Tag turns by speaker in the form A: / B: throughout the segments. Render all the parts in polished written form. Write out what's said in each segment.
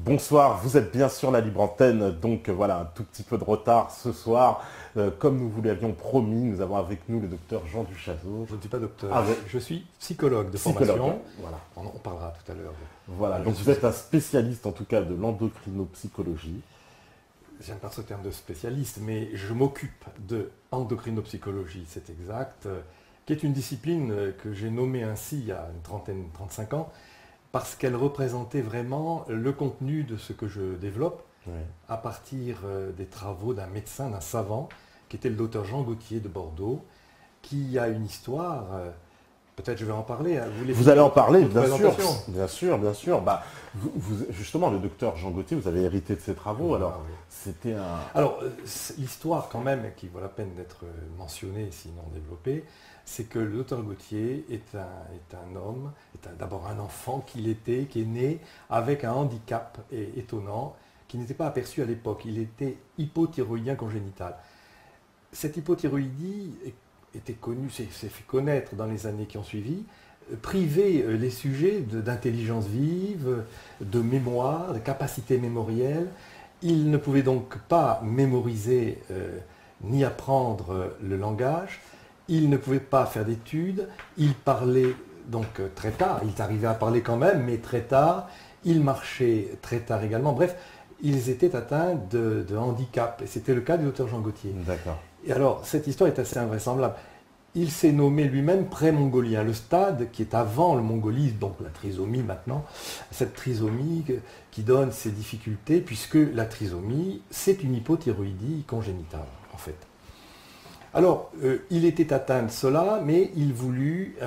A: Bonsoir, vous êtes bien sur la libre antenne, donc voilà un tout petit peu de retard ce soir. Comme nous vous l'avions promis, nous avons avec nous le docteur Jean Duchazot.
B: Je ne suis pas docteur, je suis psychologue de formation. Voilà. On parlera tout à l'heure.
A: Voilà, donc vous êtes un spécialiste en tout cas de l'endocrinopsychologie.
B: J'aime pas ce terme de spécialiste, mais je m'occupe de endocrinopsychologie, c'est exact, qui est une discipline que j'ai nommée ainsi il y a une trentaine, 35 ans, parce qu'elle représentait vraiment le contenu de ce que je développe à partir des travaux d'un médecin, d'un savant, qui était le docteur Jean Gauthier de Bordeaux, qui a une histoire, peut-être je vais en parler. Hein.
A: Vous allez en parler, bien sûr. Bah, justement, le docteur Jean Gauthier, vous avez hérité de ses travaux, alors c'était un...
B: Alors, l'histoire quand même, qui vaut la peine d'être mentionnée, sinon développée, c'est que le docteur Gauthier est un homme, d'abord un enfant qui est né avec un handicap étonnant, qui n'était pas aperçu à l'époque. Il était hypothyroïdien congénital. Cette hypothyroïdie était connue, s'est fait connaître dans les années qui ont suivi, priver les sujets d'intelligence vive, de mémoire, de capacité mémorielle. Il ne pouvait donc pas mémoriser ni apprendre le langage. Il ne pouvait pas faire d'études, il parlait donc très tard, il arrivait à parler quand même, mais très tard, il marchait très tard également. Bref, ils étaient atteints de handicap, et c'était le cas du docteur Jean Gauthier.
A: D'accord.
B: Et alors, cette histoire est assez invraisemblable. Il s'est nommé lui-même pré-mongolien, le stade qui est avant le mongolisme, donc la trisomie maintenant, cette trisomie qui donne ces difficultés, puisque la trisomie, c'est une hypothyroïdie congénitale, en fait. Alors, il était atteint de cela, mais il voulut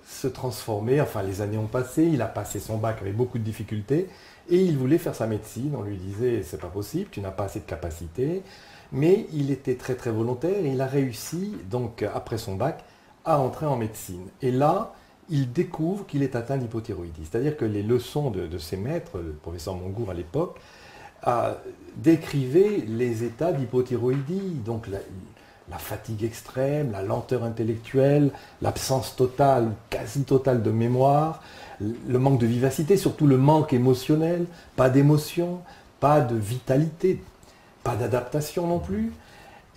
B: se transformer, enfin les années ont passé, il a passé son bac avec beaucoup de difficultés, et il voulait faire sa médecine, on lui disait c'est pas possible, tu n'as pas assez de capacité, mais il était très très volontaire, et il a réussi, donc après son bac, à entrer en médecine. Et là, il découvre qu'il est atteint d'hypothyroïdie, c'est-à-dire que les leçons de ses maîtres, le professeur Mongour à l'époque, décrivaient les états d'hypothyroïdie, donc la fatigue extrême, la lenteur intellectuelle, l'absence totale, quasi totale de mémoire, le manque de vivacité, surtout le manque émotionnel, pas d'émotion, pas de vitalité, pas d'adaptation non plus.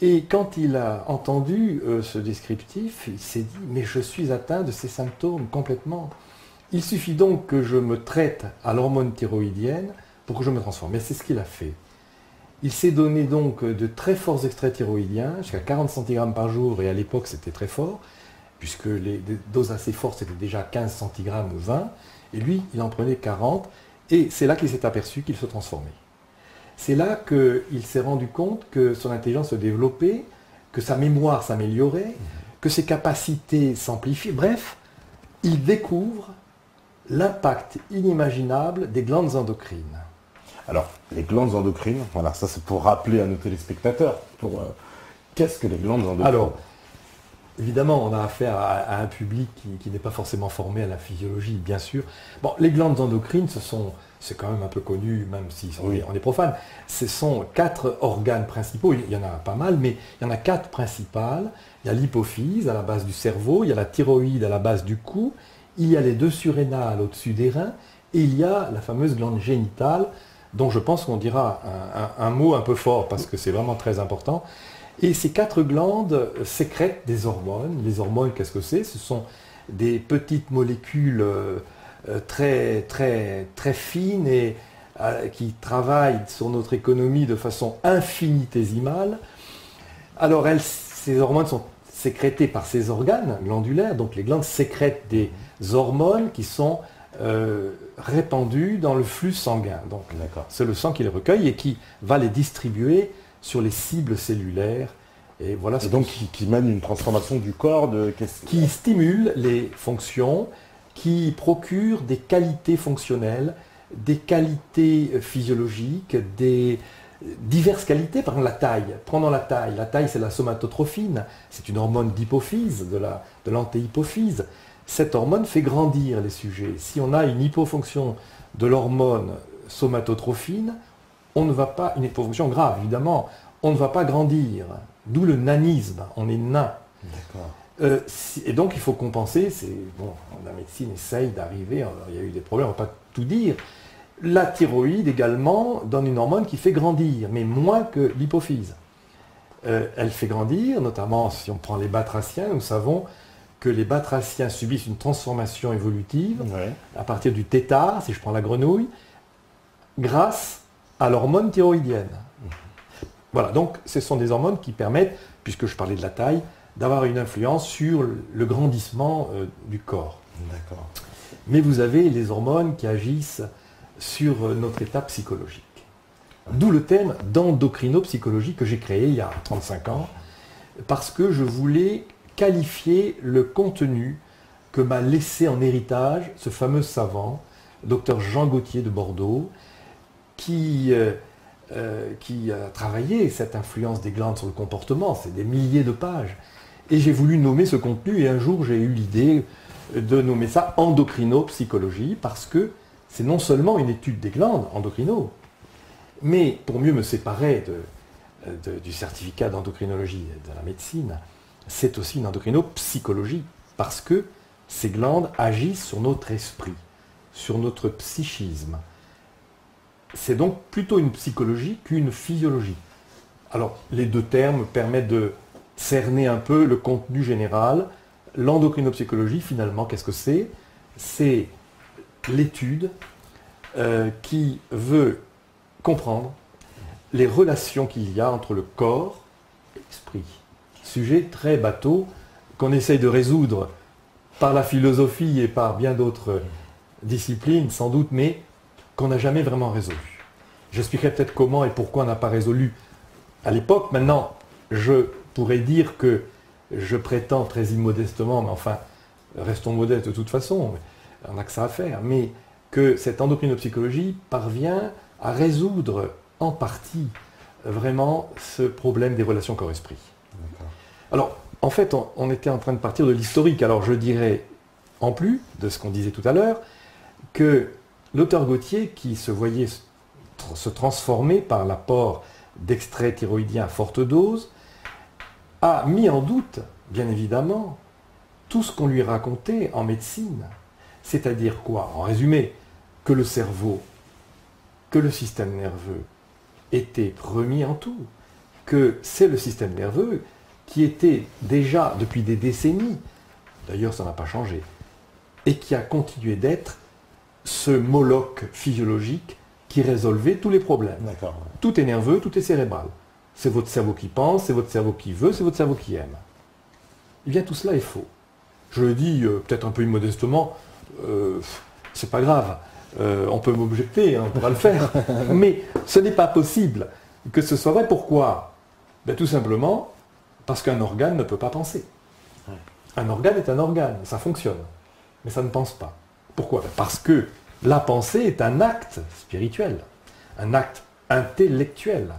B: Et quand il a entendu ce descriptif, il s'est dit « mais je suis atteint de ces symptômes complètement. Il suffit donc que je me traite à l'hormone thyroïdienne pour que je me transforme. » Et c'est ce qu'il a fait. Il s'est donné donc de très forts extraits thyroïdiens, jusqu'à 40 cg par jour, et à l'époque c'était très fort, puisque les doses assez fortes c'était déjà 15 cg ou 20, et lui il en prenait 40, et c'est là qu'il s'est aperçu qu'il se transformait. C'est là qu'il s'est rendu compte que son intelligence se développait, que sa mémoire s'améliorait, que ses capacités s'amplifiaient, bref, il découvre l'impact inimaginable des glandes endocrines.
A: Alors, les glandes endocrines, voilà, ça c'est pour rappeler à nos téléspectateurs, qu'est-ce que les glandes endocrines?
B: Alors, évidemment, on a affaire à un public qui n'est pas forcément formé à la physiologie, bien sûr. Bon, les glandes endocrines, c'est quand même un peu connu, même si on est profane, ce sont 4 organes principaux, il y en a pas mal, mais il y en a 4 principales. Il y a l'hypophyse à la base du cerveau, il y a la thyroïde à la base du cou, il y a les 2 surrénales au-dessus des reins, et il y a la fameuse glande génitale, dont je pense qu'on dira un mot un peu fort, parce que c'est vraiment très important. Et ces 4 glandes sécrètent des hormones. Les hormones, qu'est-ce que c'est? Ce sont des petites molécules très, très, très fines et qui travaillent sur notre économie de façon infinitésimale. Alors, ces hormones sont sécrétées par ces organes glandulaires, donc les glandes sécrètent des hormones qui sont répandus dans le flux sanguin. Donc,
A: D'accord.
B: c'est le sang qui les recueille et qui va les distribuer sur les cibles cellulaires. Et voilà
A: Et donc qui mène une transformation du corps
B: qui stimule les fonctions, qui procure des qualités fonctionnelles, des qualités physiologiques, des diverses qualités. Par exemple, la taille. Prenons la taille. La taille, c'est la somatotrophine. C'est une hormone d'hypophyse, de l'antéhypophyse. Cette hormone fait grandir les sujets. Si on a une hypofonction de l'hormone somatotrophine, on ne va pas, une hypofonction grave évidemment, on ne va pas grandir. D'où le nanisme, on est nain.
A: D'accord.
B: Et donc il faut compenser, la médecine essaye d'arriver, il y a eu des problèmes, on ne va pas tout dire. La thyroïde également donne une hormone qui fait grandir, mais moins que l'hypophyse. Elle fait grandir, notamment si on prend les batraciens, nous savons que les batraciens subissent une transformation évolutive à partir du tétard, si je prends la grenouille, grâce à l'hormone thyroïdienne. Voilà, donc ce sont des hormones qui permettent, puisque je parlais de la taille, d'avoir une influence sur le grandissement du corps.
A: D'accord.
B: Mais vous avez les hormones qui agissent sur notre état psychologique. D'où le terme d'endocrinopsychologie que j'ai créé il y a 35 ans, parce que je voulais qualifier le contenu que m'a laissé en héritage ce fameux savant, docteur Jean Gauthier de Bordeaux, qui a travaillé cette influence des glandes sur le comportement, c'est des milliers de pages. Et j'ai voulu nommer ce contenu, et un jour j'ai eu l'idée de nommer ça endocrinopsychologie, parce que c'est non seulement une étude des glandes endocrino, mais pour mieux me séparer du certificat d'endocrinologie de la médecine, c'est aussi une endocrinopsychologie, parce que ces glandes agissent sur notre esprit, sur notre psychisme. C'est donc plutôt une psychologie qu'une physiologie. Alors, les deux termes permettent de cerner un peu le contenu général. L'endocrinopsychologie, finalement, qu'est-ce que c'est? C'est l'étude qui veut comprendre les relations qu'il y a entre le corps et l'esprit. Sujet très bateau qu'on essaye de résoudre par la philosophie et par bien d'autres disciplines, sans doute, mais qu'on n'a jamais vraiment résolu. J'expliquerai peut-être comment et pourquoi on n'a pas résolu à l'époque. Maintenant, je pourrais dire que je prétends très immodestement, mais enfin, restons modestes de toute façon, on n'a que ça à faire, mais que cette endocrinopsychologie parvient à résoudre en partie vraiment ce problème des relations corps-esprit. Alors, en fait, on était en train de partir de l'historique. Alors, je dirais, en plus de ce qu'on disait tout à l'heure, que l'auteur Gauthier, qui se voyait se transformer par l'apport d'extraits thyroïdiens à forte dose, a mis en doute, bien évidemment, tout ce qu'on lui racontait en médecine. C'est-à-dire quoi? En résumé, que le cerveau, que le système nerveux était remis en tout, que c'est le système nerveux qui était déjà depuis des décennies, d'ailleurs ça n'a pas changé, et qui a continué d'être ce moloch physiologique qui résolvait tous les problèmes.
A: D'accord.
B: Tout est nerveux, tout est cérébral. C'est votre cerveau qui pense, c'est votre cerveau qui veut, c'est votre cerveau qui aime. Eh bien tout cela est faux. Je le dis peut-être un peu immodestement, c'est pas grave, on peut m'objecter, hein, on pourra le faire, mais ce n'est pas possible que ce soit vrai. Pourquoi? Ben, tout simplement parce qu'un organe ne peut pas penser. Un organe est un organe, ça fonctionne, mais ça ne pense pas. Pourquoi? Ben, parce que la pensée est un acte spirituel, un acte intellectuel.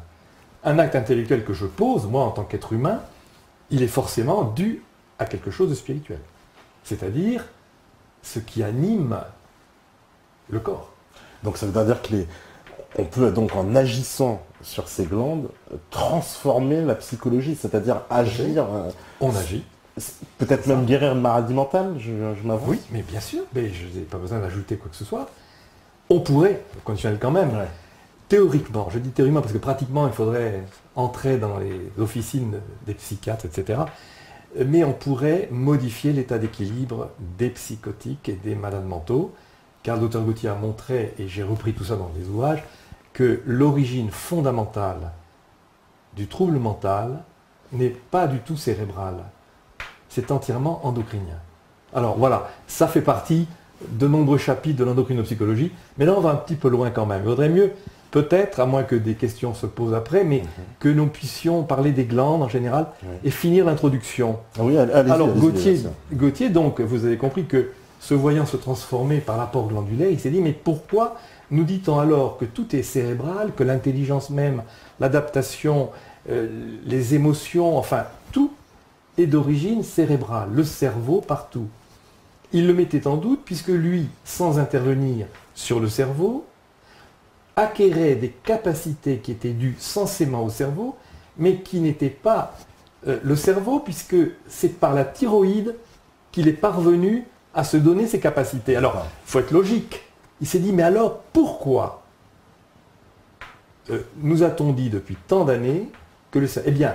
B: Un acte intellectuel que je pose, moi en tant qu'être humain, il est forcément dû à quelque chose de spirituel. C'est-à-dire ce qui anime le corps.
A: Donc ça veut dire qu'on peut donc en agissant sur ces glandes transformer la psychologie, c'est-à-dire agir.
B: On agit.
A: Peut-être même guérir une maladie mentale, je m'avoue.
B: Oui, mais bien sûr, mais je n'ai pas besoin d'ajouter quoi que ce soit. On pourrait, conditionnel quand même, théoriquement, je dis théoriquement parce que pratiquement il faudrait entrer dans les officines des psychiatres, etc. Mais on pourrait modifier l'état d'équilibre des psychotiques et des malades mentaux, car le docteur Gauthier a montré, et j'ai repris tout ça dans des ouvrages, que l'origine fondamentale du trouble mental n'est pas du tout cérébrale. C'est entièrement endocrinien. Alors voilà, ça fait partie de nombreux chapitres de l'endocrinopsychologie, mais là on va un petit peu loin quand même. Il vaudrait mieux, peut-être, à moins que des questions se posent après, mais que nous puissions parler des glandes en général et finir l'introduction.
A: Oui,
B: alors Gautier, donc, vous avez compris que se voyant se transformer par l'apport glandulaire, il s'est dit, mais pourquoi nous dit-on alors que tout est cérébral, que l'intelligence même, l'adaptation, les émotions, enfin tout est d'origine cérébrale, le cerveau partout. Il le mettait en doute puisque lui, sans intervenir sur le cerveau, acquérait des capacités qui étaient dues censément au cerveau, mais qui n'étaient pas le cerveau, puisque c'est par la thyroïde qu'il est parvenu à se donner ces capacités. Alors, il faut être logique. Il s'est dit, mais alors, pourquoi nous a-t-on dit depuis tant d'années que le cerveau... Eh bien,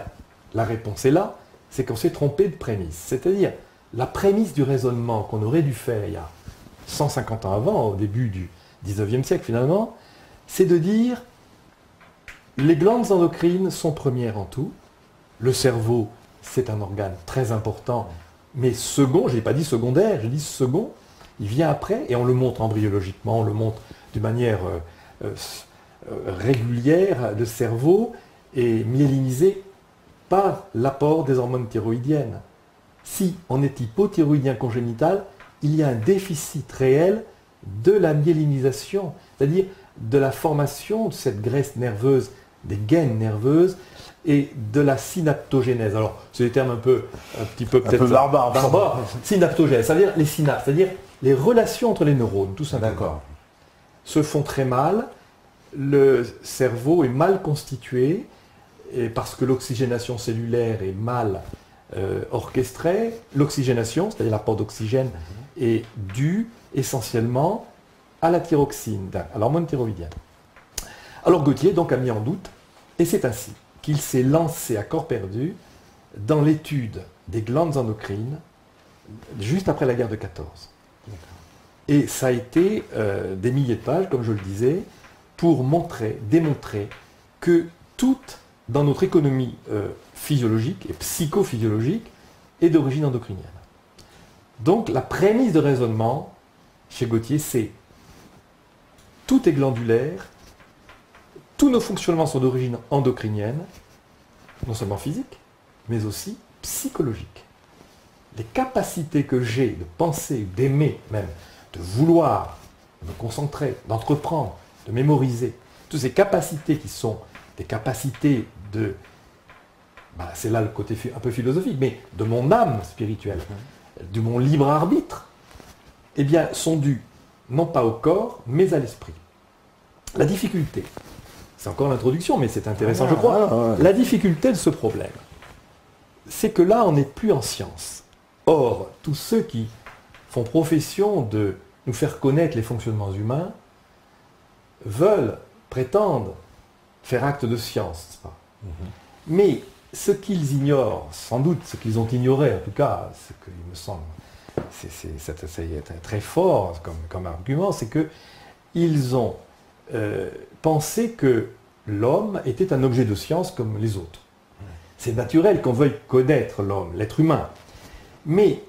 B: la réponse est là, c'est qu'on s'est trompé de prémisse. C'est-à-dire, la prémisse du raisonnement qu'on aurait dû faire il y a 150 ans avant, au début du 19e siècle finalement, c'est de dire les glandes endocrines sont premières en tout, le cerveau c'est un organe très important, mais second, je n'ai pas dit secondaire, je dis second, il vient après et on le montre embryologiquement, on le montre de manière régulière, le cerveau est myélinisé par l'apport des hormones thyroïdiennes. Si on est hypothyroïdien congénital, il y a un déficit réel de la myélinisation, c'est-à-dire de la formation de cette graisse nerveuse, des gaines nerveuses et de la synaptogénèse. Alors, c'est des termes un petit peu peut-être barbares. Synaptogèse, c'est-à-dire les synapses, c'est-à-dire les relations entre les neurones, tout simplement.
A: D'accord.
B: Se font très mal, le cerveau est mal constitué, et parce que l'oxygénation cellulaire est mal orchestrée. L'oxygénation, c'est-à-dire l'apport d'oxygène, est due essentiellement à la thyroxine, à l'hormone thyroïdienne. Alors Gautier donc a mis en doute, et c'est ainsi qu'il s'est lancé à corps perdu dans l'étude des glandes endocrines juste après la guerre de 14. Et ça a été des milliers de pages, comme je le disais, pour démontrer que tout dans notre économie physiologique et psychophysiologique est d'origine endocrinienne. Donc la prémisse de raisonnement chez Gautier, c'est tout est glandulaire, tous nos fonctionnements sont d'origine endocrinienne, non seulement physique, mais aussi psychologique. Les capacités que j'ai de penser, d'aimer même, de vouloir, de me concentrer, d'entreprendre, de mémoriser, toutes ces capacités qui sont des capacités de, c'est là le côté un peu philosophique, mais de mon âme spirituelle, de mon libre arbitre, eh bien, sont dues non pas au corps, mais à l'esprit. La difficulté, c'est encore l'introduction, mais c'est intéressant, je crois, la difficulté de ce problème, c'est que là, on n'est plus en science. Or, tous ceux qui font profession de nous faire connaître les fonctionnements humains prétendent faire acte de science, n'est-ce pas ? Mais ce qu'ils ignorent, sans doute ce qu'ils ont ignoré, en tout cas, ce qu'il me semble, c'est très fort comme argument, c'est qu'ils ont pensé que l'homme était un objet de science comme les autres. C'est naturel qu'on veuille connaître l'homme, l'être humain. Mais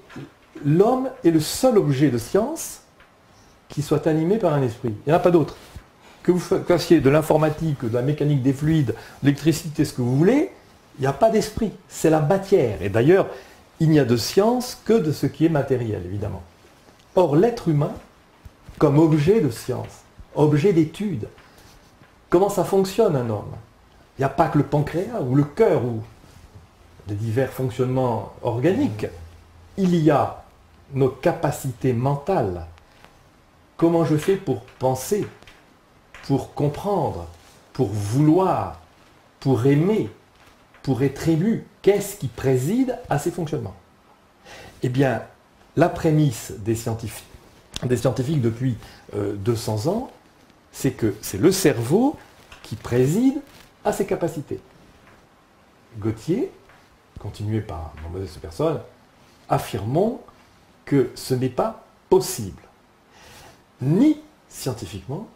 B: l'homme est le seul objet de science qui soit animé par un esprit. Il n'y en a pas d'autre. Que vous fassiez de l'informatique, de la mécanique des fluides, de l'électricité, ce que vous voulez, il n'y a pas d'esprit. C'est la matière. Et d'ailleurs, il n'y a de science que de ce qui est matériel, évidemment. Or, l'être humain, comme objet de science, objet d'étude, comment ça fonctionne un homme? Il n'y a pas que le pancréas ou le cœur ou les divers fonctionnements organiques. Il y a nos capacités mentales. Comment je fais pour penser, pour comprendre, pour vouloir, pour aimer, pour être ému? Qu'est-ce qui préside à ces fonctionnements? Eh bien, la prémisse des scientifiques depuis 200 ans, c'est que c'est le cerveau qui préside à ces capacités. Gautier, continué par mon modeste personne, affirmons que ce n'est pas possible, ni scientifiquement,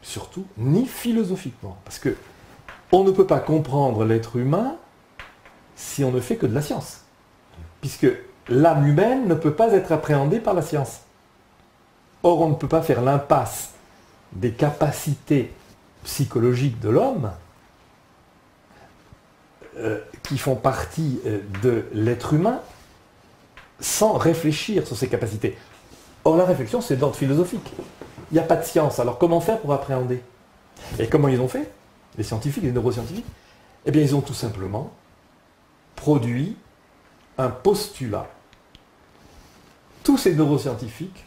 B: surtout, ni philosophiquement. Parce que on ne peut pas comprendre l'être humain si on ne fait que de la science. Puisque l'âme humaine ne peut pas être appréhendée par la science. Or, on ne peut pas faire l'impasse des capacités psychologiques de l'homme qui font partie de l'être humain sans réfléchir sur ces capacités. Or, la réflexion, c'est d'ordre philosophique. Il n'y a pas de science. Alors, comment faire pour appréhender? Et comment ils ont fait, les scientifiques, les neuroscientifiques? Eh bien, ils ont tout simplement produit un postulat. Tous ces neuroscientifiques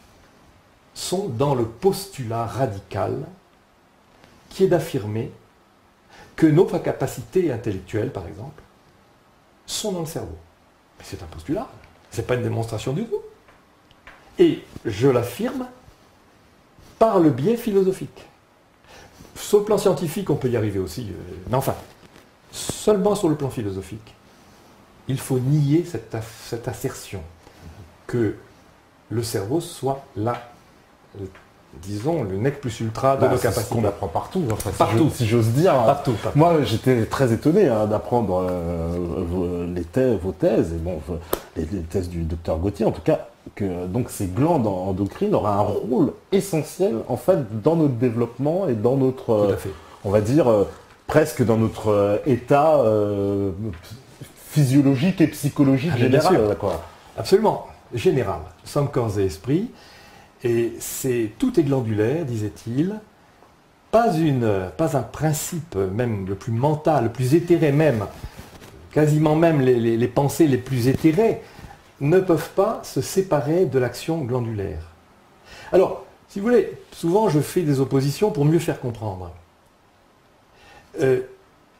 B: sont dans le postulat radical qui est d'affirmer que nos capacités intellectuelles, par exemple, sont dans le cerveau. Mais c'est un postulat, ce n'est pas une démonstration du tout. Et je l'affirme par le biais philosophique. Sur le plan scientifique, on peut y arriver aussi, mais enfin, seulement sur le plan philosophique, il faut nier cette assertion que le cerveau soit là, disons, le nec plus ultra de nos capacités.
A: C'est ce qu'on apprend partout, enfin,
B: partout.
A: Si j'ose dire.
B: Partout.
A: Moi, j'étais très étonné d'apprendre vos thèses, et bon, les thèses du docteur Gauthier, en tout cas, que donc, ces glandes endocrines auraient un rôle essentiel, en fait, dans notre développement et dans notre, on va dire, presque dans notre état physiologique et psychologique général. Quoi.
B: Absolument, général. Nous sommes corps et esprit. Et tout est glandulaire, disait-il, pas un principe même le plus mental, le plus éthéré même, quasiment même les pensées les plus éthérées, ne peuvent pas se séparer de l'action glandulaire. Alors, si vous voulez, souvent je fais des oppositions pour mieux faire comprendre.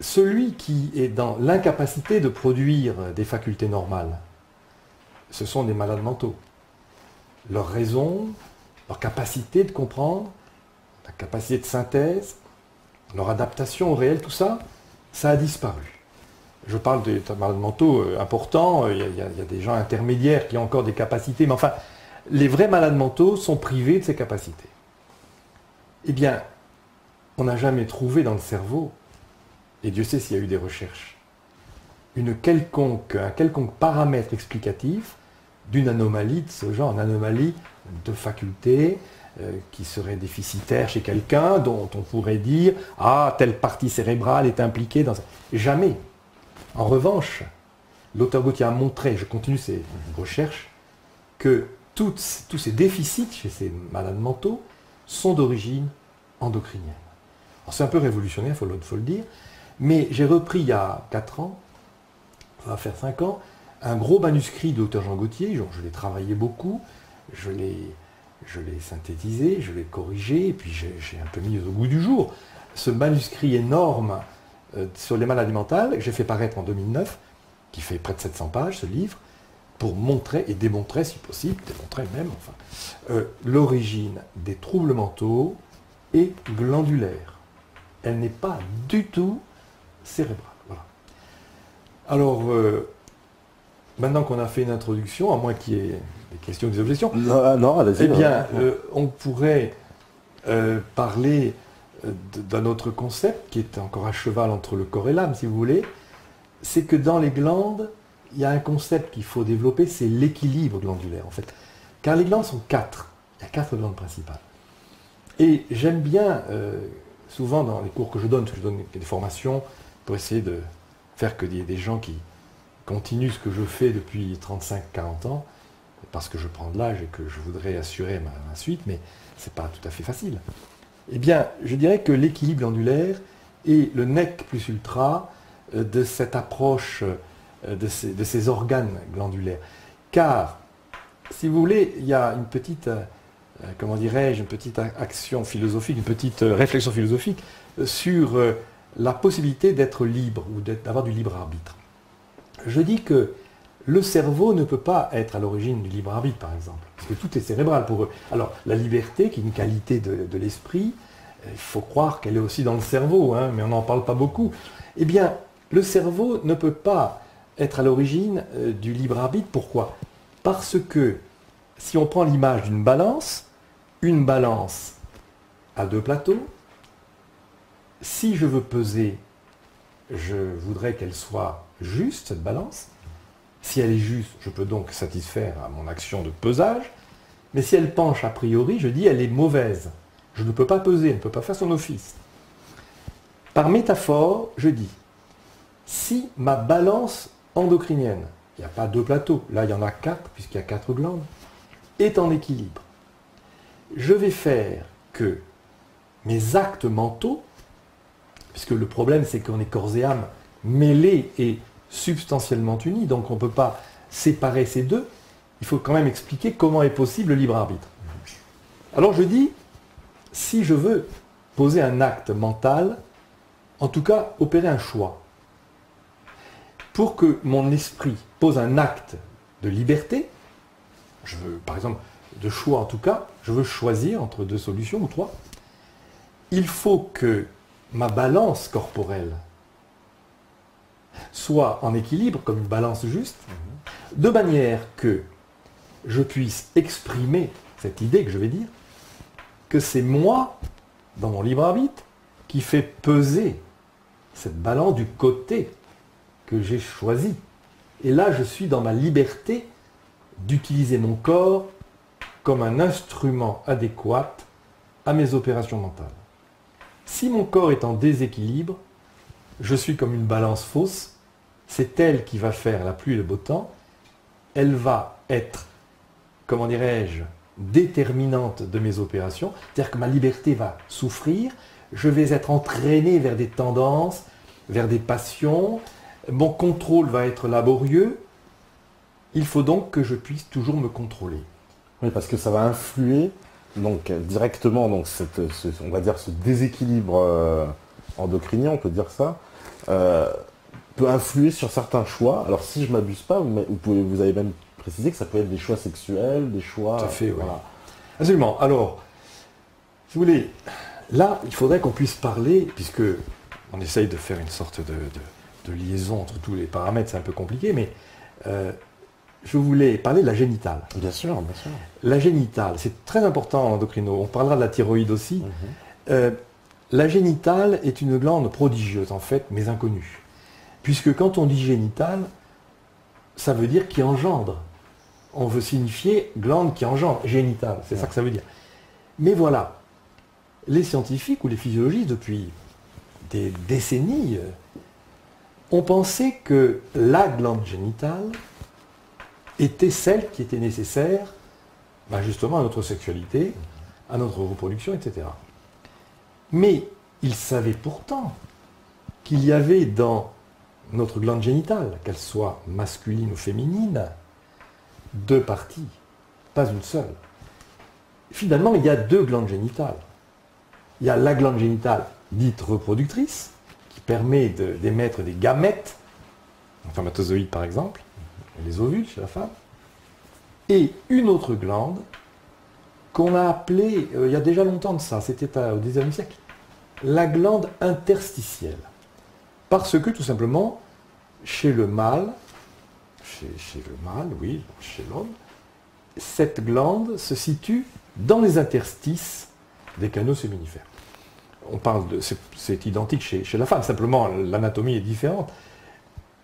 B: Celui qui est dans l'incapacité de produire des facultés normales, ce sont des malades mentaux. Leur raison, leur capacité de comprendre, la capacité de synthèse, leur adaptation au réel, tout ça, ça a disparu. Je parle des malades mentaux importants, il y a des gens intermédiaires qui ont encore des capacités, mais enfin, les vrais malades mentaux sont privés de ces capacités. Eh bien, on n'a jamais trouvé dans le cerveau, et Dieu sait s'il y a eu des recherches, un quelconque paramètre explicatif d'une anomalie de ce genre, une anomalie de faculté qui serait déficitaire chez quelqu'un, dont on pourrait dire « Ah, telle partie cérébrale est impliquée dans ça ». Jamais. En revanche, l'auteur Gauthier a montré, je continue ses recherches, que tous ces déficits chez ces malades mentaux sont d'origine endocrinienne. C'est un peu révolutionnaire, il faut le dire, mais j'ai repris il y a 4 ans, ça va faire 5 ans, un gros manuscrit de l'auteur Jean Gauthier, je l'ai travaillé beaucoup, je l'ai synthétisé, je l'ai corrigé, et puis j'ai un peu mis au goût du jour. Ce manuscrit énorme sur les maladies mentales, que j'ai fait paraître en 2009, qui fait près de 700 pages, ce livre, pour montrer et démontrer, si possible, démontrer même, enfin, l'origine des troubles mentaux est glandulaire. Elle n'est pas du tout cérébrale. Voilà. Alors, maintenant qu'on a fait une introduction, à moins qu'il y ait des questions, des objections,
A: non, allez-y,
B: eh bien, on pourrait parler d'un autre concept qui est encore à cheval entre le corps et l'âme, si vous voulez. C'est que dans les glandes, il y a un concept qu'il faut développer, c'est l'équilibre glandulaire, en fait. Car les glandes sont 4. Il y a 4 glandes principales. Et j'aime bien, souvent dans les cours que je donne, parce que je donne des formations pour essayer de faire qu'il y ait des gens qui continuent ce que je fais depuis 35-40 ans, parce que je prends de l'âge et que je voudrais assurer ma suite, mais ce n'est pas tout à fait facile. Eh bien, je dirais que l'équilibre glandulaire est le nec plus ultra de cette approche de ces organes glandulaires. Car, si vous voulez, il y a une petite, comment dirais-je, une petite action philosophique, une petite réflexion philosophique sur la possibilité d'être libre ou d'avoir du libre arbitre. Je dis que le cerveau ne peut pas être à l'origine du libre arbitre, par exemple, parce que tout est cérébral pour eux. Alors, la liberté, qui est une qualité de l'esprit, il faut croire qu'elle est aussi dans le cerveau, hein, mais on n'en parle pas beaucoup. Eh bien, le cerveau ne peut pas être à l'origine du libre arbitre. Pourquoi? Parce que, si on prend l'image d'une balance, une balance a 2 plateaux. Si je veux peser, je voudrais qu'elle soit juste, cette balance. Si elle est juste, je peux donc satisfaire à mon action de pesage. Mais si elle penche a priori, je dis elle est mauvaise. Je ne peux pas peser, elle ne peut pas faire son office. Par métaphore, je dis, si ma balance endocrinienne, il n'y a pas 2 plateaux, là il y en a 4 puisqu'il y a 4 glandes, est en équilibre, je vais faire que mes actes mentaux, puisque le problème c'est qu'on est corps et âme mêlés et substantiellement unis, donc on ne peut pas séparer ces deux, il faut quand même expliquer comment est possible le libre arbitre. Alors je dis, si je veux poser un acte mental, en tout cas opérer un choix, pour que mon esprit pose un acte de liberté, je veux, par exemple, de choix en tout cas, je veux choisir entre 2 solutions ou 3, il faut que ma balance corporelle soit en équilibre, comme une balance juste, de manière que je puisse exprimer cette idée que je vais dire, que c'est moi, dans mon libre arbitre, qui fait peser cette balance du côté que j'ai choisi. Et là, je suis dans ma liberté d'utiliser mon corps comme un instrument adéquat à mes opérations mentales. Si mon corps est en déséquilibre, je suis comme une balance fausse, c'est elle qui va faire la pluie et le beau temps, elle va être, comment dirais-je, déterminante de mes opérations, c'est-à-dire que ma liberté va souffrir, je vais être entraîné vers des tendances, vers des passions, mon contrôle va être laborieux, il faut donc que je puisse toujours me contrôler.
A: Oui, parce que ça va influer donc, directement, donc, on va dire ce déséquilibre endocrinien, on peut dire ça, peut influer sur certains choix. Alors si je ne m'abuse pas, vous avez même précisé que ça peut être des choix sexuels, des choix...
B: Tout à fait,
A: voilà.
B: Oui. Absolument. Alors, si vous voulez, là, il faudrait qu'on puisse parler, puisque on essaye de faire une sorte de liaison entre tous les paramètres, c'est un peu compliqué, mais je voulais parler de la génitale.
A: Bien sûr, bien sûr.
B: La génitale, c'est très important en endocrino. On parlera de la thyroïde aussi. La génitale est une glande prodigieuse, en fait, mais inconnue. Puisque quand on dit génitale, ça veut dire qui engendre. On veut signifier glande qui engendre, génitale, c'est ça que ça veut dire. Mais voilà, les scientifiques ou les physiologistes, depuis des décennies, ont pensé que la glande génitale était celle qui était nécessaire justement à notre sexualité, à notre reproduction, etc. Mais ils savaient pourtant qu'il y avait dans notre glande génitale, qu'elle soit masculine ou féminine, 2 parties, pas une seule. Finalement, il y a 2 glandes génitales. Il y a la glande génitale dite reproductrice, qui permet d'émettre des gamètes, un spermatozoïde par exemple, les ovules chez la femme, et une autre glande qu'on a appelée, il y a déjà longtemps de ça, c'était au XIXe siècle, la glande interstitielle. Parce que tout simplement, chez le mâle, chez l'homme, cette glande se situe dans les interstices des canaux séminifères. On parle de, c'est identique chez la femme, simplement l'anatomie est différente.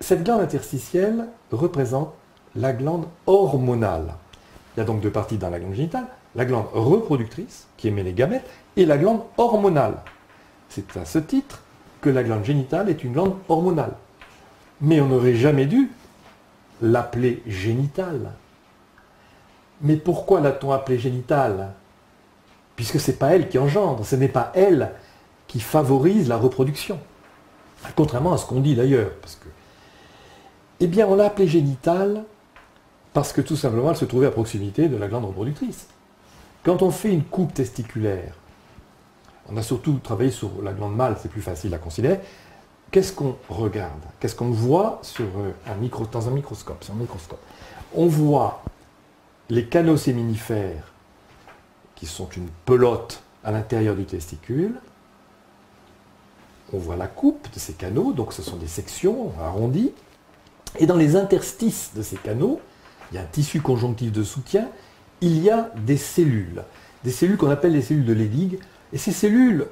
B: Cette glande interstitielle représente la glande hormonale. Il y a donc 2 parties dans la glande génitale, la glande reproductrice, qui émet les gamètes, et la glande hormonale. C'est à ce titre que la glande génitale est une glande hormonale. Mais on n'aurait jamais dû l'appeler génitale. Mais pourquoi l'a-t-on appelée génitale? Puisque ce n'est pas elle qui engendre, ce n'est pas elle qui favorise la reproduction. Contrairement à ce qu'on dit d'ailleurs. Eh bien, on l'a appelée génitale parce que tout simplement, elle se trouvait à proximité de la glande reproductrice. Quand on fait une coupe testiculaire, on a surtout travaillé sur la glande mâle, c'est plus facile à considérer. Qu'est-ce qu'on regarde? Qu'est-ce qu'on voit dans un microscope, sur un microscope? On voit les canaux séminifères qui sont une pelote à l'intérieur du testicule. On voit la coupe de ces canaux, donc ce sont des sections arrondies. Et dans les interstices de ces canaux, il y a un tissu conjonctif de soutien, il y a des cellules qu'on appelle les cellules de Leydig. Et ces cellules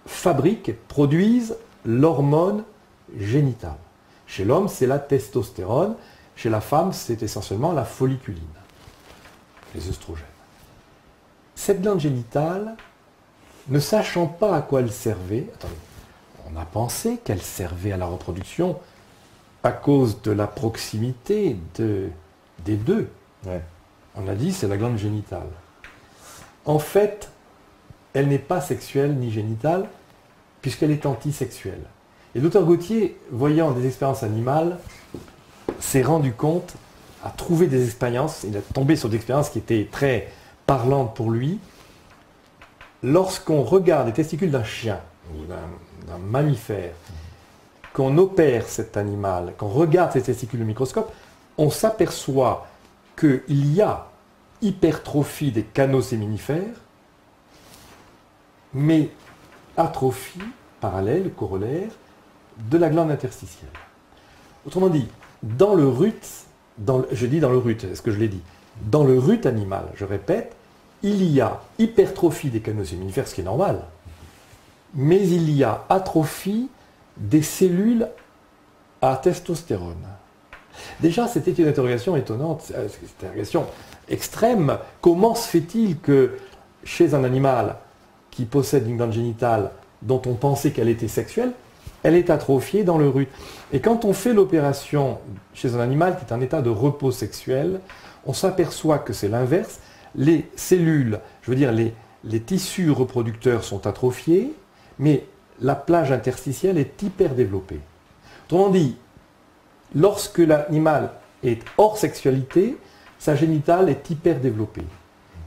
B: fabriquent et produisent l'hormone génitale. Chez l'homme, c'est la testostérone. Chez la femme, c'est essentiellement la folliculine, les œstrogènes. cette glande génitale, ne sachant pas à quoi elle servait, attendez, on a pensé qu'elle servait à la reproduction à cause de la proximité des deux.
A: Ouais.
B: On a dit c'est la glande génitale. En fait, elle n'est pas sexuelle ni génitale, puisqu'elle est antisexuelle. Et le docteur Gautier, voyant des expériences animales, s'est rendu compte, a trouvé des expériences, il a tombé sur des expériences qui étaient très parlantes pour lui. Lorsqu'on regarde les testicules d'un chien ou d'un mammifère, qu'on opère cet animal, qu'on regarde ses testicules au microscope, on s'aperçoit qu'il y a hypertrophie des canaux séminifères, mais atrophie parallèle, corollaire, de la glande interstitielle. Autrement dit, dans le rut, je dis dans le rut, est-ce que je l'ai dit? Dans le rut animal, je répète, il y a hypertrophie des canaux séminifères, ce qui est normal, mais il y a atrophie des cellules à testostérone. Déjà, c'était une interrogation étonnante, c'est une interrogation extrême. Comment se fait-il que chez un animal qui possède une glande génitale dont on pensait qu'elle était sexuelle, elle est atrophiée dans le rut? Et quand on fait l'opération chez un animal qui est en état de repos sexuel, on s'aperçoit que c'est l'inverse. Les cellules, je veux dire les tissus reproducteurs sont atrophiés, mais la plage interstitielle est hyper développée. Autrement dit, lorsque l'animal est hors sexualité, sa génitale est hyper développée.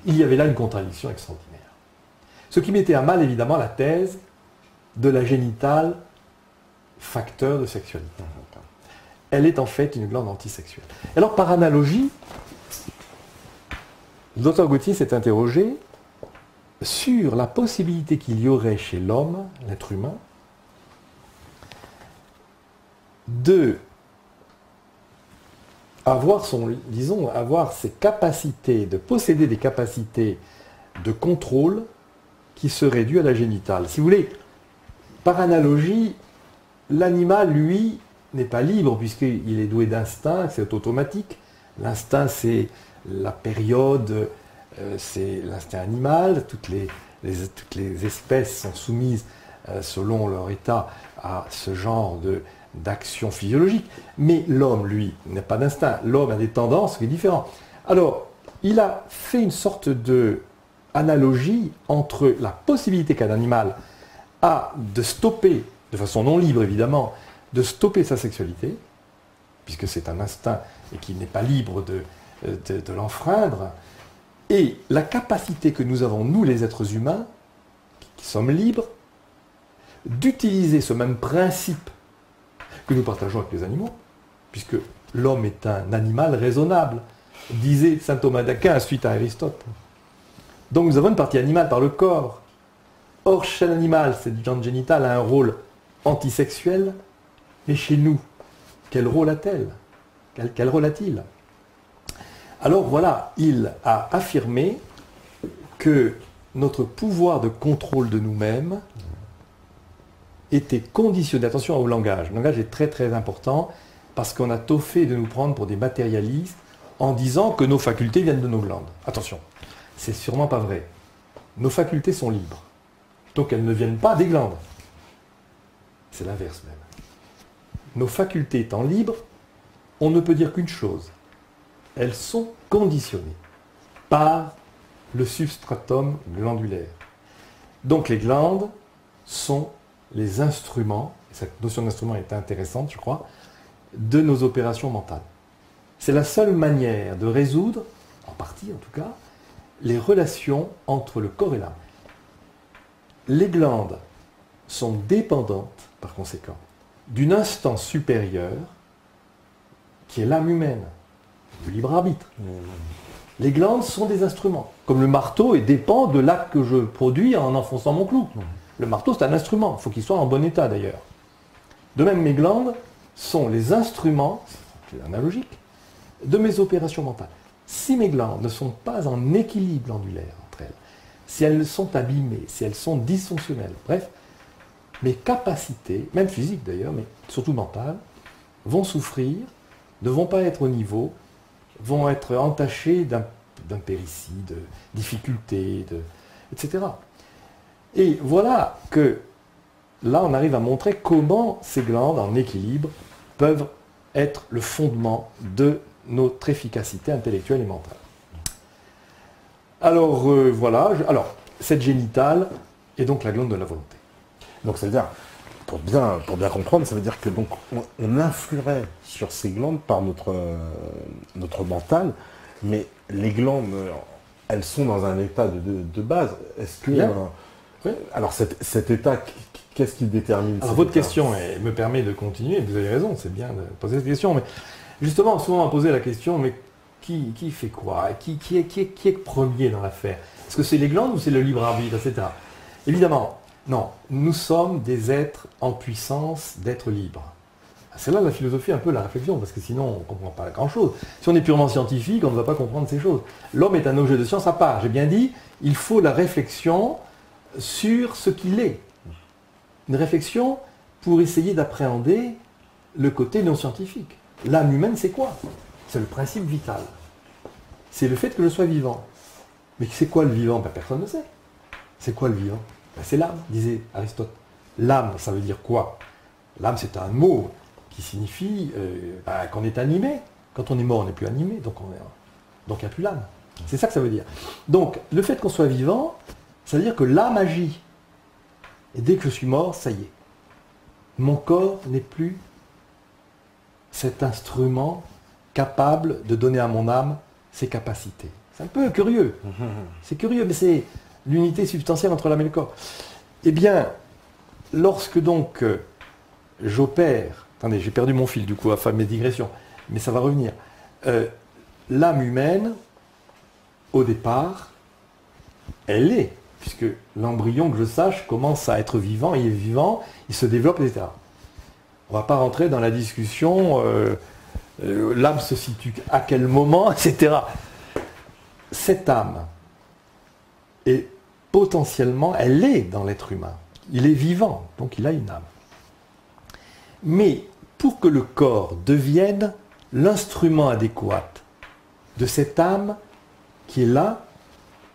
B: Il y avait là une contradiction extraordinaire. Ce qui mettait à mal évidemment la thèse de la génitale facteur de sexualité. Elle est en fait une glande antisexuelle. Alors par analogie, le docteur Gautier s'est interrogé sur la possibilité qu'il y aurait chez l'homme, l'être humain, de avoir ses capacités, de posséder des capacités de contrôle qui seraient dues à la génitale. Si vous voulez, par analogie, l'animal, lui, n'est pas libre puisqu'il est doué d'instinct, c'est automatique. L'instinct, c'est la période, c'est l'instinct animal. Toutes les espèces sont soumises, selon leur état, à ce genre d'action physiologique. Mais l'homme, lui, n'a pas d'instinct. L'homme a des tendances qui sont différentes. Alors, il a fait une sorte d'analogie entre la possibilité qu'a l'animal a de stopper, de façon non libre évidemment, de stopper sa sexualité, puisque c'est un instinct et qu'il n'est pas libre de l'enfreindre, et la capacité que nous avons, nous les êtres humains, qui sommes libres, d'utiliser ce même principe que nous partageons avec les animaux, puisque l'homme est un animal raisonnable, disait saint Thomas d'Aquin suite à Aristote. Donc nous avons une partie animale par le corps. Or, chez l'animal, cette glande génitale a un rôle antisexuel, mais chez nous, quel rôle a-t-elle? Quel rôle a-t-il? Alors voilà, il a affirmé que notre pouvoir de contrôle de nous-mêmes était conditionné. Attention au langage. Le langage est très très important parce qu'on a tôt fait de nous prendre pour des matérialistes en disant que nos facultés viennent de nos glandes. Attention, c'est sûrement pas vrai. Nos facultés sont libres. Donc elles ne viennent pas des glandes. C'est l'inverse même. Nos facultés étant libres, on ne peut dire qu'une chose. Elles sont conditionnées par le substratum glandulaire. Donc les glandes sont les instruments, et cette notion d'instrument est intéressante, je crois, de nos opérations mentales. C'est la seule manière de résoudre, en partie en tout cas, les relations entre le corps et l'âme. Les glandes sont dépendantes, par conséquent, d'une instance supérieure qui est l'âme humaine, du libre arbitre. Les glandes sont des instruments, comme le marteau dépend de l'acte que je produis en enfonçant mon clou. Le marteau, c'est un instrument, il faut qu'il soit en bon état d'ailleurs. De même, mes glandes sont les instruments, c'est analogique, de mes opérations mentales. Si mes glandes ne sont pas en équilibre glandulaire entre elles, si elles sont abîmées, si elles sont dysfonctionnelles, bref, mes capacités, même physiques d'ailleurs, mais surtout mentales, vont souffrir, ne vont pas être au niveau, vont être entachées d'un d'impéritie, de difficulté, etc. Et voilà que là, on arrive à montrer comment ces glandes en équilibre peuvent être le fondement de notre efficacité intellectuelle et mentale. Alors, voilà. Alors, cette génitale est donc la glande de la volonté.
A: Donc ça veut dire, pour bien comprendre, ça veut dire que donc on influerait sur ces glandes par notre mental, mais les glandes, elles sont dans un état de base. Est-ce que...
B: Oui.
A: Alors cet état, qu'est-ce qui détermine
B: Alors votre question me permet de continuer, vous avez raison, c'est bien de poser cette question, mais justement, souvent on va poser la question, mais qui fait quoi? Qui est premier dans l'affaire? Est-ce que c'est les glandes ou c'est le libre arbitre, etc. Évidemment, non, nous sommes des êtres en puissance d'être libres. C'est là la philosophie, un peu la réflexion, parce que sinon on ne comprend pas grand-chose. Si on est purement scientifique, on ne va pas comprendre ces choses. L'homme est un objet de science à part, j'ai bien dit, il faut la réflexion sur ce qu'il est. Une réflexion pour essayer d'appréhender le côté non scientifique. L'âme humaine, c'est quoi? C'est le principe vital. C'est le fait que je sois vivant. Mais c'est quoi le vivant? Personne ne sait. C'est quoi le vivant? C'est l'âme, disait Aristote. L'âme, ça veut dire quoi? L'âme, c'est un mot qui signifie qu'on est animé. Quand on est mort, on n'est plus animé, donc il n'y a plus l'âme. C'est ça que ça veut dire. Donc, le fait qu'on soit vivant, ça veut dire que l'âme agit. Et dès que je suis mort, ça y est. Mon corps n'est plus cet instrument capable de donner à mon âme ses capacités. C'est un peu curieux. C'est curieux, mais c'est l'unité substantielle entre l'âme et le corps. Eh bien, lorsque donc j'opère... Attendez, j'ai perdu mon fil du coup à faire mes digressions, mais ça va revenir. L'âme humaine, au départ, elle est, puisque l'embryon, que je sache, commence à être vivant, il est vivant, il se développe, etc. On ne va pas rentrer dans la discussion, l'âme se situe à quel moment, etc. Cette âme est potentiellement, elle est dans l'être humain. Il est vivant, donc il a une âme. Mais pour que le corps devienne l'instrument adéquat de cette âme qui est là,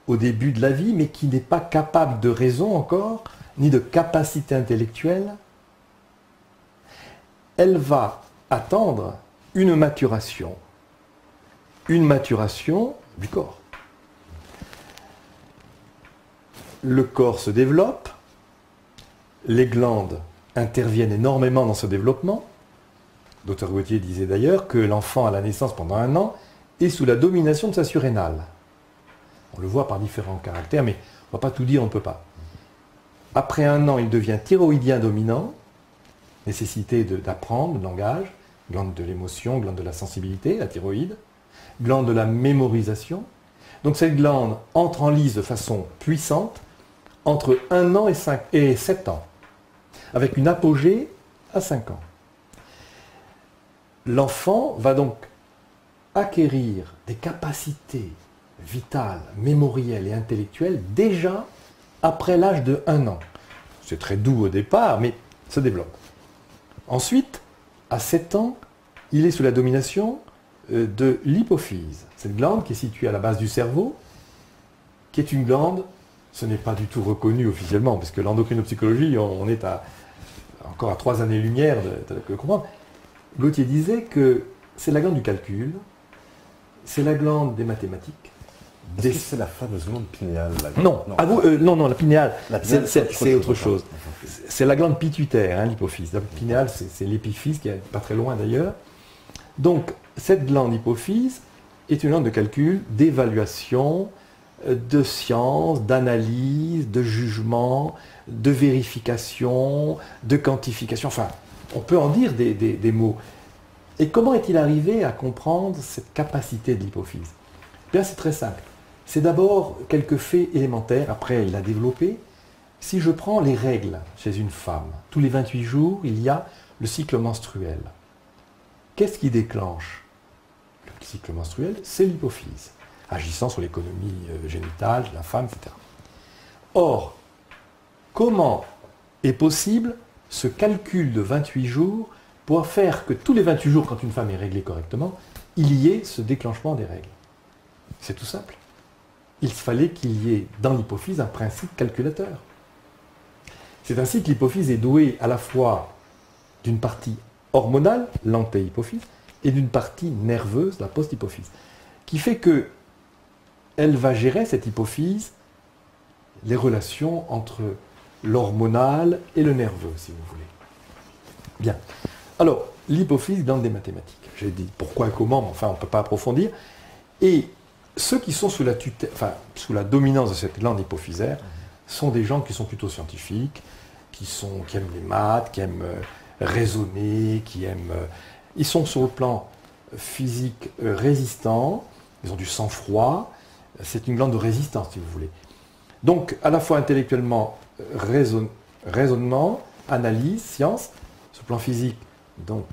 B: au début de la vie, mais qui n'est pas capable de raison encore, ni de capacité intellectuelle, elle va attendre une maturation du corps. Le corps se développe, les glandes interviennent énormément dans ce développement. Dr Gautier disait d'ailleurs que l'enfant à la naissance pendant 1 an est sous la domination de sa surrénale. On le voit par différents caractères, mais on ne va pas tout dire, on ne peut pas. Après 1 an, il devient thyroïdien dominant, nécessité d'apprendre le langage, glande de l'émotion, glande de la sensibilité, la thyroïde, glande de la mémorisation. Donc cette glande entre en lice de façon puissante entre 1 an et 7 ans, avec une apogée à 5 ans. L'enfant va donc acquérir des capacités vitales, mémorielles et intellectuelles déjà après l'âge de 1 an. C'est très doux au départ, mais se développe. Ensuite, à 7 ans, il est sous la domination de l'hypophyse. Cette glande qui est située à la base du cerveau, qui est une glande, ce n'est pas du tout reconnu officiellement, parce que l'endocrinopsychologie, on est encore à 3 années-lumière de comprendre. Gautier disait que c'est la glande du calcul, c'est la glande des mathématiques.
A: Est-ce que c'est la fameuse glande pinéale?
B: Non, non, la pinéale, c'est autre chose. C'est la glande pituitaire, hein, l'hypophyse. La pinéale, c'est l'épiphyse, qui n'est pas très loin d'ailleurs. Donc, cette glande hypophyse est une glande de calcul, d'évaluation, de science, d'analyse, de jugement, de vérification, de quantification. Enfin, on peut en dire des mots. Et comment est-il arrivé à comprendre cette capacité de l'hypophyse? Bien, c'est très simple. C'est d'abord quelques faits élémentaires, après il l'a développé. Si je prends les règles chez une femme, tous les 28 jours, il y a le cycle menstruel. Qu'est-ce qui déclenche le cycle menstruel? C'est l'hypophyse, agissant sur l'économie génitale de la femme, etc. Or, comment est possible ce calcul de 28 jours pour faire que tous les 28 jours, quand une femme est réglée correctement, il y ait ce déclenchement des règles? C'est tout simple. il fallait qu'il y ait dans l'hypophyse un principe calculateur. C'est ainsi que l'hypophyse est douée à la fois d'une partie hormonale, l'antéhypophyse, et d'une partie nerveuse, la post-hypophyse, qui fait que elle va gérer, cette hypophyse, les relations entre l'hormonal et le nerveux, si vous voulez. Bien. Alors, l'hypophyse, glande des mathématiques. J'ai dit pourquoi et comment, mais enfin, on ne peut pas approfondir. Et ceux qui sont sous la dominance de cette glande hypophysaire sont des gens qui sont plutôt scientifiques, qui aiment les maths, qui aiment raisonner, ils sont sur le plan physique résistants, ils ont du sang-froid, c'est une glande de résistance, si vous voulez. Donc, à la fois intellectuellement, raisonnement, analyse, science, sur le plan physique, donc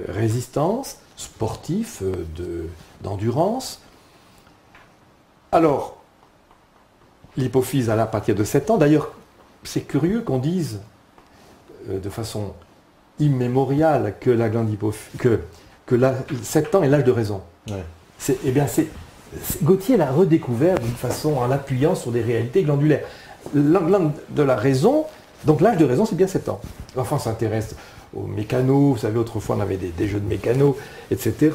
B: résistance, sportif, d'endurance. Alors, l'hypophyse à partir de 7 ans, d'ailleurs, c'est curieux qu'on dise de façon immémoriale que la glande hypophyse, que 7 ans est l'âge de raison. Ouais. Gautier l'a redécouvert d'une façon en l'appuyant sur des réalités glandulaires. La glande de la raison, donc l'âge de raison, c'est bien 7 ans. L'enfant s'intéresse aux mécanos, vous savez, autrefois on avait des jeux de mécanos, etc.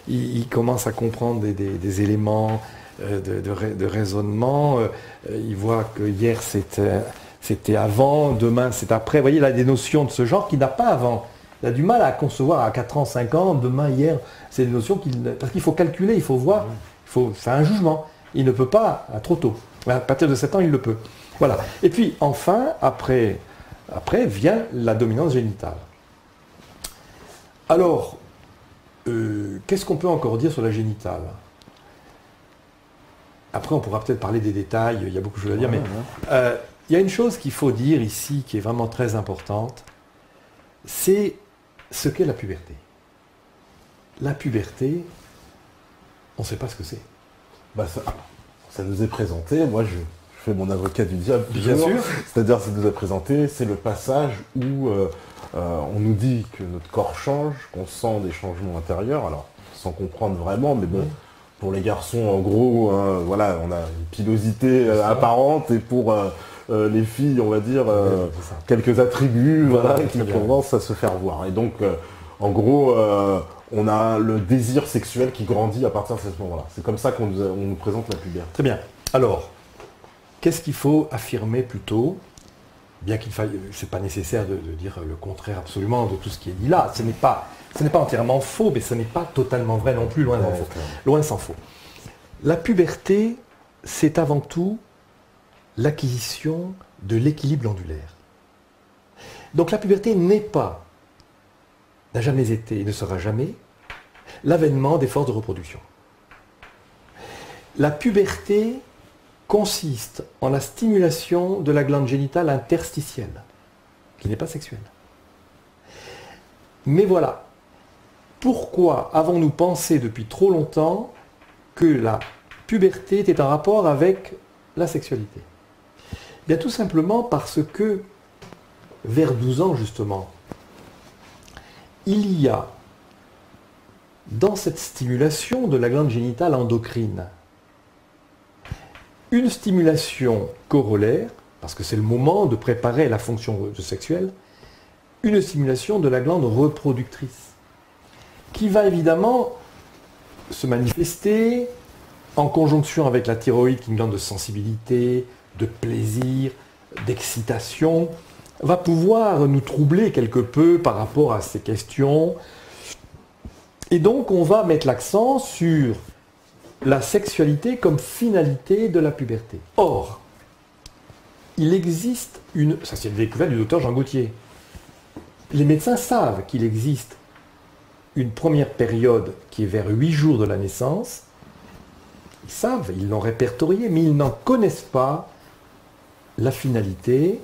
B: Il commence à comprendre des éléments de raisonnement. Il voit que hier c'était avant, demain c'est après. Vous voyez, il a des notions de ce genre qu'il n'a pas avant. Il a du mal à concevoir à 4 ans, 5 ans, demain, hier. C'est des notions parce qu'il faut calculer, il faut voir, il faut faire un jugement. Il ne peut pas trop tôt. À partir de 7 ans, il le peut. Voilà. Et puis enfin, après vient la dominance génitale. Alors, qu'est-ce qu'on peut encore dire sur la génitale? Après, on pourra peut-être parler des détails, il y a beaucoup de choses à dire, mais il y a une chose qu'il faut dire ici qui est vraiment très importante, c'est ce qu'est la puberté. La puberté, on ne sait pas ce que c'est.
A: Ça nous est présenté, moi je fais mon avocat du diable.
B: Bien sûr.
A: C'est-à-dire, ça nous est présenté, c'est le passage où on nous dit que notre corps change, qu'on sent des changements intérieurs, alors sans comprendre vraiment, mais bon, pour les garçons, en gros, voilà, on a une pilosité apparente, et pour les filles, on va dire, quelques attributs qui commencent à se faire voir. Et donc, en gros, on a le désir sexuel qui grandit à partir de ce moment-là. C'est comme ça qu'on nous présente la puberté.
B: Très bien. Alors, qu'est-ce qu'il faut affirmer plutôt? Bien qu'il faille, c'est pas nécessaire de dire le contraire absolument de tout ce qui est dit là. Ce n'est pas entièrement faux, mais ce n'est pas totalement vrai non plus, loin s'en faut. Loin s'en faut. La puberté, c'est avant tout l'acquisition de l'équilibre glandulaire. Donc la puberté n'a jamais été et ne sera jamais l'avènement des forces de reproduction. La puberté consiste en la stimulation de la glande génitale interstitielle, qui n'est pas sexuelle. Mais voilà, pourquoi avons-nous pensé depuis trop longtemps que la puberté était en rapport avec la sexualité? Bien tout simplement parce que, vers 12 ans justement, il y a, dans cette stimulation de la glande génitale endocrine, une stimulation corollaire, parce que c'est le moment de préparer la fonction sexuelle, une stimulation de la glande reproductrice, qui va évidemment se manifester en conjonction avec la thyroïde, qui est une glande de sensibilité, de plaisir, d'excitation, va pouvoir nous troubler quelque peu par rapport à ces questions. Et donc on va mettre l'accent sur la sexualité comme finalité de la puberté. Or, il existe ça c'est une découverte du docteur Jean Gautier. Les médecins savent qu'il existe une première période qui est vers 8 jours de la naissance. Ils savent, ils l'ont répertorié, mais ils n'en connaissent pas la finalité